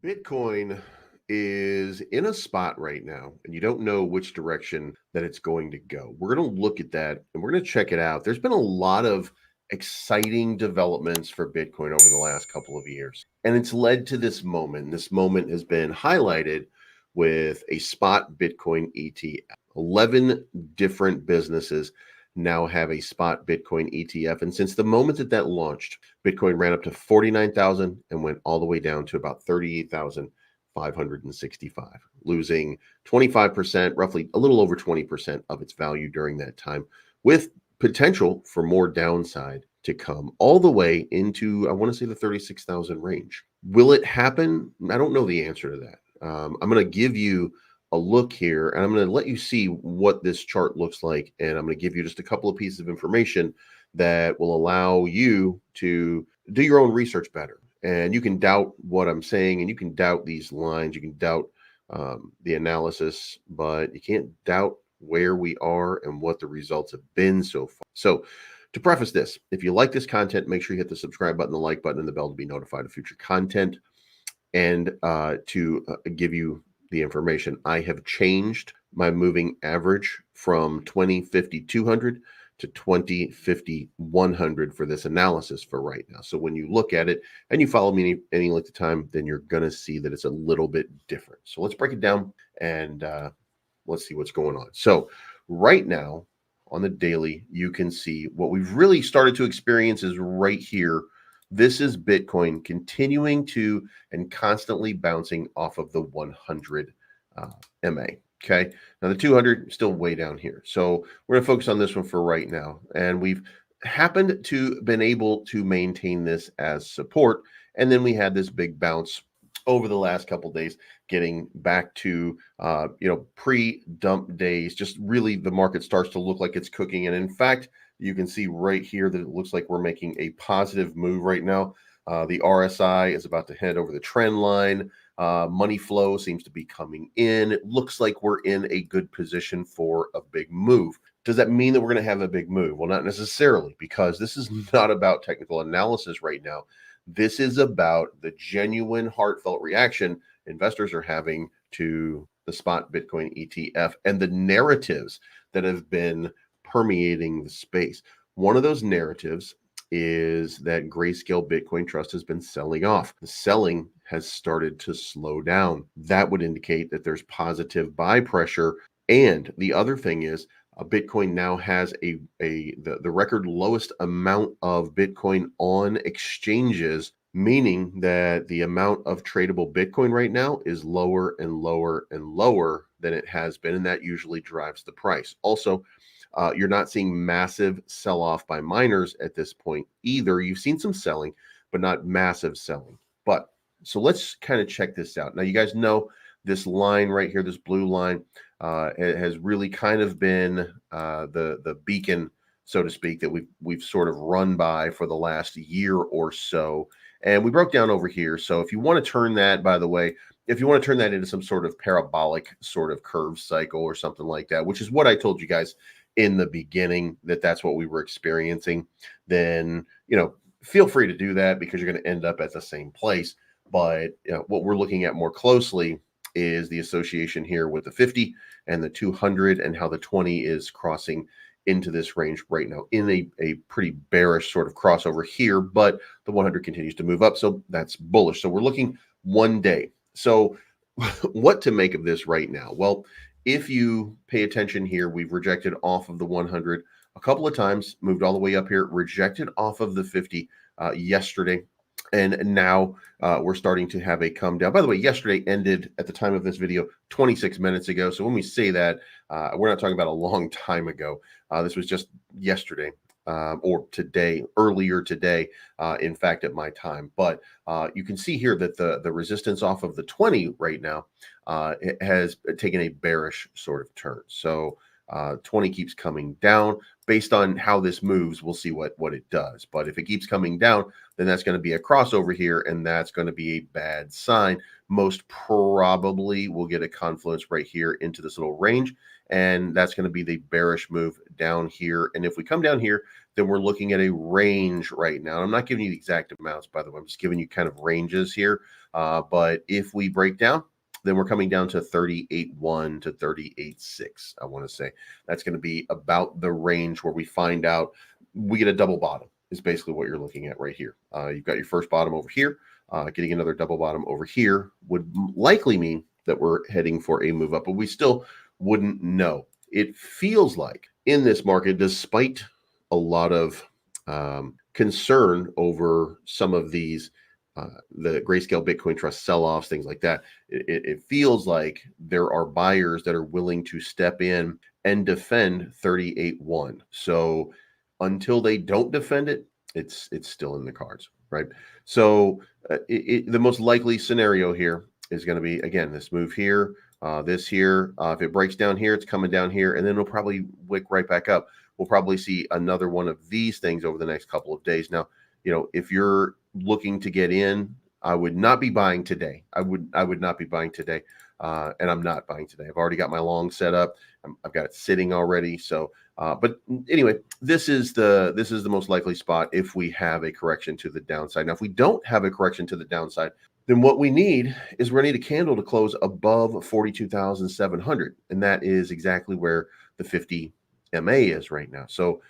Bitcoin is in a spot right now, and you don't know which direction that it's going to go. We're going to look at that and we're going to check it out. There's been a lot of exciting developments for Bitcoin over the last couple of years, and it's led to this moment. This moment has been highlighted with a spot Bitcoin ETF. 11 different businesses now have a spot Bitcoin ETF. And since the moment that launched, Bitcoin ran up to 49,000 and went all the way down to about 38,565, losing 25%, roughly a little over 20% of its value during that time, with potential for more downside to come all the way into, I want to say, the 36,000 range. Will it happen? I don't know the answer to that. I'm going to give you a look here and I'm going to let you see what this chart looks like. And I'm going to give you just a couple of pieces of information that will allow you to do your own research better. And you can doubt what I'm saying and you can doubt these lines, you can doubt the analysis, but you can't doubt where we are and what the results have been so far. So to preface this, if you like this content, make sure you hit the subscribe button, the like button, and the bell to be notified of future content. And to give you the information, I have changed my moving average from 20, 50, 200 to 20, 50, 100 for this analysis for right now. So when you look at it and you follow me any length of time, then you're going to see that it's a little bit different. So let's break it down and let's see what's going on. So right now on the daily, you can see what we've really started to experience is right here. This is Bitcoin continuing to and constantly bouncing off of the 100 MA. Okay. Now the 200 still way down here. So we're going to focus on this one for right now. And we've happened to been able to maintain this as support. And then we had this big bounce over the last couple days, getting back to pre-dump days. Just really the market starts to look like it's cooking. And in fact, you can see right here that it looks like we're making a positive move right now. The RSI is about to head over the trend line. Money flow seems to be coming in. It looks like we're in a good position for a big move. Does that mean that we're going to have a big move? Well, not necessarily, because this is not about technical analysis right now. This is about the genuine, heartfelt reaction investors are having to the spot Bitcoin ETF and the narratives that have been permeating the space. One of those narratives is that Grayscale Bitcoin Trust has been selling off. The selling has started to slow down. That would indicate that there's positive buy pressure. And the other thing is, Bitcoin now has the record lowest amount of Bitcoin on exchanges, meaning that the amount of tradable Bitcoin right now is lower and lower and lower than it has been, and that usually drives the price. Also, you're not seeing massive sell-off by miners at this point either. You've seen some selling, but not massive selling. But so let's kind of check this out. Now, you guys know this line right here, this blue line, it has really kind of been the beacon, so to speak, that we've sort of run by for the last year or so. And we broke down over here. So if you want to turn that, by the way, if you want to turn that into some sort of parabolic sort of curve cycle or something like that, which is what I told you guys in the beginning, that's what we were experiencing, then feel free to do that, because you're going to end up at the same place. But what we're looking at more closely is the association here with the 50 and the 200, and how the 20 is crossing into this range right now in a pretty bearish sort of crossover here, but the 100 continues to move up, so that's bullish. So we're looking one day. So what to make of this right now? Well, if you pay attention here, we've rejected off of the 100 a couple of times, moved all the way up here, rejected off of the 50 yesterday. And now we're starting to have a come down. By the way, yesterday ended at the time of this video 26 minutes ago. So when we say that, we're not talking about a long time ago. This was just yesterday or today, earlier today, in fact, at my time. But you can see here that the resistance off of the 20 right now it has taken a bearish sort of turn. So 20 keeps coming down. Based on how this moves, we'll see what it does. But if it keeps coming down, then that's going to be a crossover here, and that's going to be a bad sign. Most probably we'll get a confluence right here into this little range, and that's going to be the bearish move down here. And if we come down here, then we're looking at a range right now. I'm not giving you the exact amounts, by the way. I'm just giving you kind of ranges here. But if we break down, then we're coming down to 38.1 to 38.6. I want to say that's going to be about the range where we find out we get a double bottom is basically what you're looking at right here. You've got your first bottom over here. Getting another double bottom over here would likely mean that we're heading for a move up, but we still wouldn't know. It feels like in this market, despite a lot of concern over some of these the Grayscale Bitcoin Trust sell-offs, things like that, it feels like there are buyers that are willing to step in and defend 38.1. So until they don't defend it, it's still in the cards, right? So the most likely scenario here is going to be, again, this move here, this here. If it breaks down here, it's coming down here, and then it'll probably wick right back up. We'll probably see another one of these things over the next couple of days. Now, if you're looking to get in, I would not be buying today. I would not be buying today, and I'm not buying today. I've already got my long set up. I've got it sitting already. So, but anyway, this is the most likely spot if we have a correction to the downside. Now, if we don't have a correction to the downside, then what we need is we're going to need a candle to close above 42,700, and that is exactly where the 50 MA is right now. So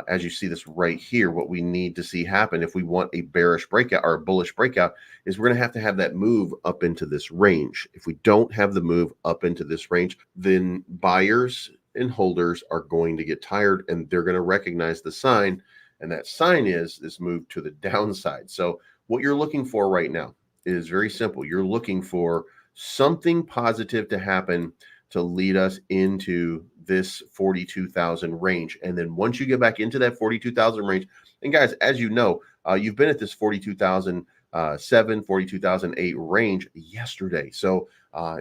as you see this right here, what we need to see happen if we want a bearish breakout or a bullish breakout is we're going to have that move up into this range. If we don't have the move up into this range, then buyers and holders are going to get tired, and they're going to recognize the sign, and that sign is this move to the downside. So what you're looking for right now is very simple. You're looking for something positive to happen to lead us into this 42,000 range. And then once you get back into that 42,000 range, and guys, as you know, you've been at this 42,007, 42,008 range yesterday. So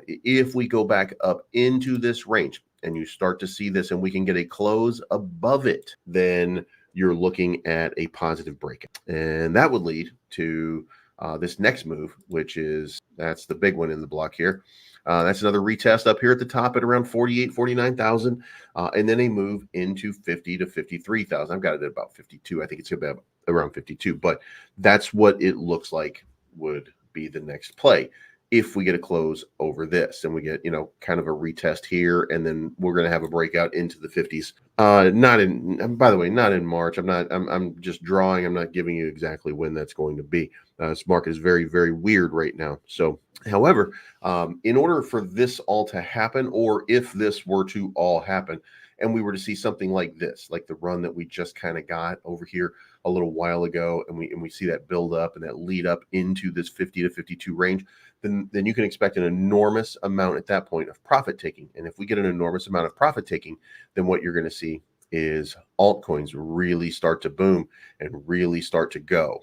if we go back up into this range and you start to see this and we can get a close above it, then you're looking at a positive breakout. And that would lead to this next move, which is, that's the big one in the block here. That's another retest up here at the top at around 48, 49,000, and then a move into 50 to 53,000. I've got it at about 52. I think it's going to be around 52, but that's what it looks like would be the next play if we get a close over this and we get, kind of a retest here, and then we're going to have a breakout into the 50s. Not in, by the way, not in March. I'm just drawing. I'm not giving you exactly when that's going to be. This market is very, very weird right now. So, however, in order for this all to happen, or if this were to all happen, and we were to see something like this, like the run that we just kind of got over here a little while ago, and we see that build up and that lead up into this 50 to 52 range, then you can expect an enormous amount at that point of profit taking. And if we get an enormous amount of profit taking, then what you're going to see is altcoins really start to boom and really start to go.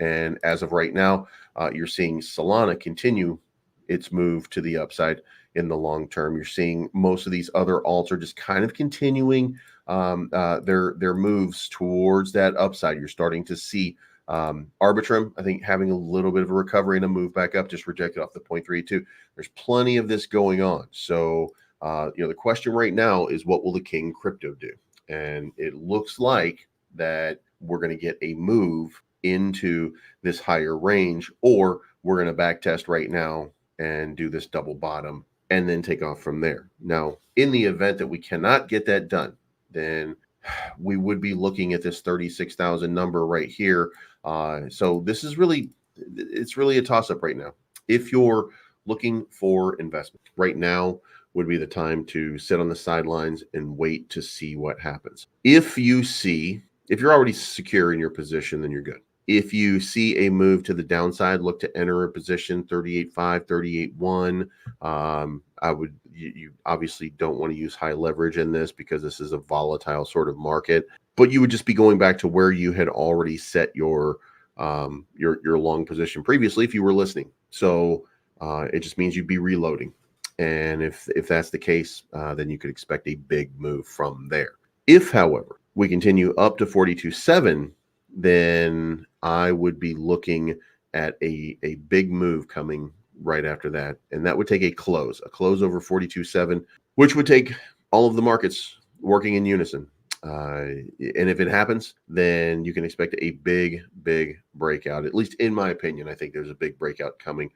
And as of right now, you're seeing Solana continue its move to the upside in the long term. You're seeing most of these other alts are just kind of continuing their moves towards that upside. You're starting to see Arbitrum, I think, having a little bit of a recovery and a move back up, just rejected off the 0.32. There's plenty of this going on. So, the question right now is, what will the King crypto do? And it looks like that we're going to get a move into this higher range, or we're going to back test right now and do this double bottom and then take off from there. Now, in the event that we cannot get that done, then we would be looking at this 36,000 number right here. So this is really, it's really a toss-up right now. If you're looking for investment right now, would be the time to sit on the sidelines and wait to see what happens. If you're already secure in your position, then you're good. If you see a move to the downside, look to enter a position 38.5, 38.1. You obviously don't want to use high leverage in this because this is a volatile sort of market, but you would just be going back to where you had already set your long position previously if you were listening. So it just means you'd be reloading. And if that's the case, then you could expect a big move from there. If, however, we continue up to 42.7, then I would be looking at a big move coming right after that. And that would take a close over 42.7, which would take all of the markets working in unison. And if it happens, then you can expect a big breakout. At least in my opinion, I think there's a big breakout coming.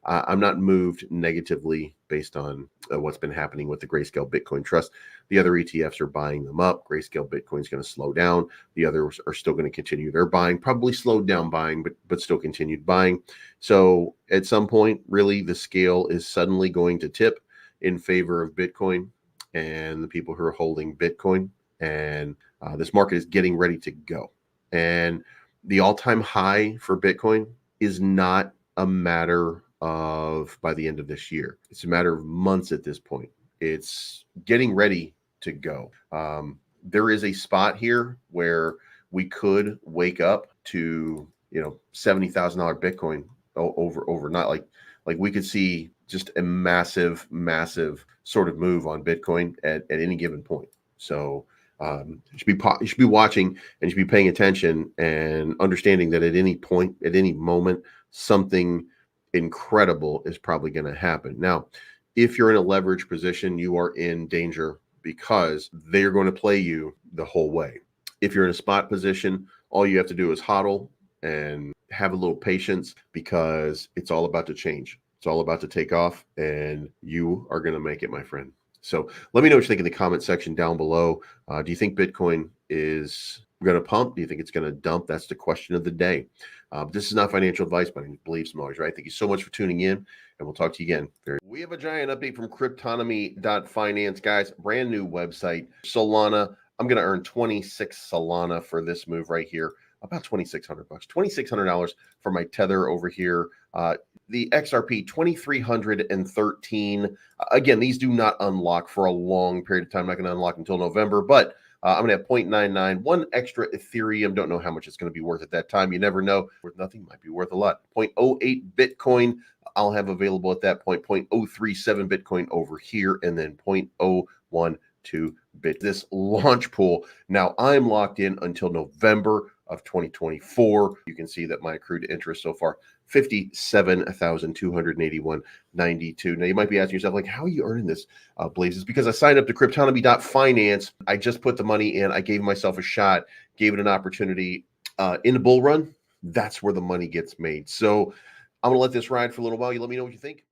I'm not moved negatively based on what's been happening with the Grayscale Bitcoin Trust. The other ETFs are buying them up. Grayscale Bitcoin is going to slow down. The others are still going to continue their buying, probably slowed down buying, but still continued buying. So at some point, really, the scale is suddenly going to tip in favor of Bitcoin and the people who are holding Bitcoin. And this market is getting ready to go. And the all-time high for Bitcoin is not a matter of by the end of this year. It's a matter of months at this point. It's getting ready to go. There is a spot here where we could wake up to $70,000 Bitcoin overnight. Like we could see just a massive sort of move on Bitcoin at any given point. So you should be watching, and you should be paying attention and understanding that at any point, at any moment, something incredible is probably going to happen. Now, if you're in a leverage position, you are in danger because they're going to play you the whole way. If you're in a spot position, all you have to do is hodl and have a little patience because it's all about to change. It's all about to take off, and you are going to make it, my friend. So let me know what you think in the comment section down below. Do you think Bitcoin is going to pump? Do you think it's going to dump? That's the question of the day. This is not financial advice, but I believe some always right. Thank you so much for tuning in, and we'll talk to you again. We have a giant update from cryptonomy.finance, guys. Brand new website. Solana. I'm going to earn 26 Solana for this move right here. About $2,600, $2,600 for my tether over here. The XRP 2,313. Again, these do not unlock for a long period of time. I'm not going to unlock until November, but I'm going to have 0.99, one extra Ethereum. Don't know how much it's going to be worth at that time. You never know. Worth nothing, might be worth a lot. 0.08 Bitcoin I'll have available at that point. 0.037 Bitcoin over here, and then 0.012 Bit. This launch pool. Now I'm locked in until November of 2024. You can see that my accrued interest so far, 57,281.92. Now you might be asking yourself, like, how are you earning this, Blaze? It's because I signed up to cryptonomy.finance. I just put the money in. I gave myself a shot, gave it an opportunity. In the bull run, that's where the money gets made. So I'm going to let this ride for a little while. You let me know what you think.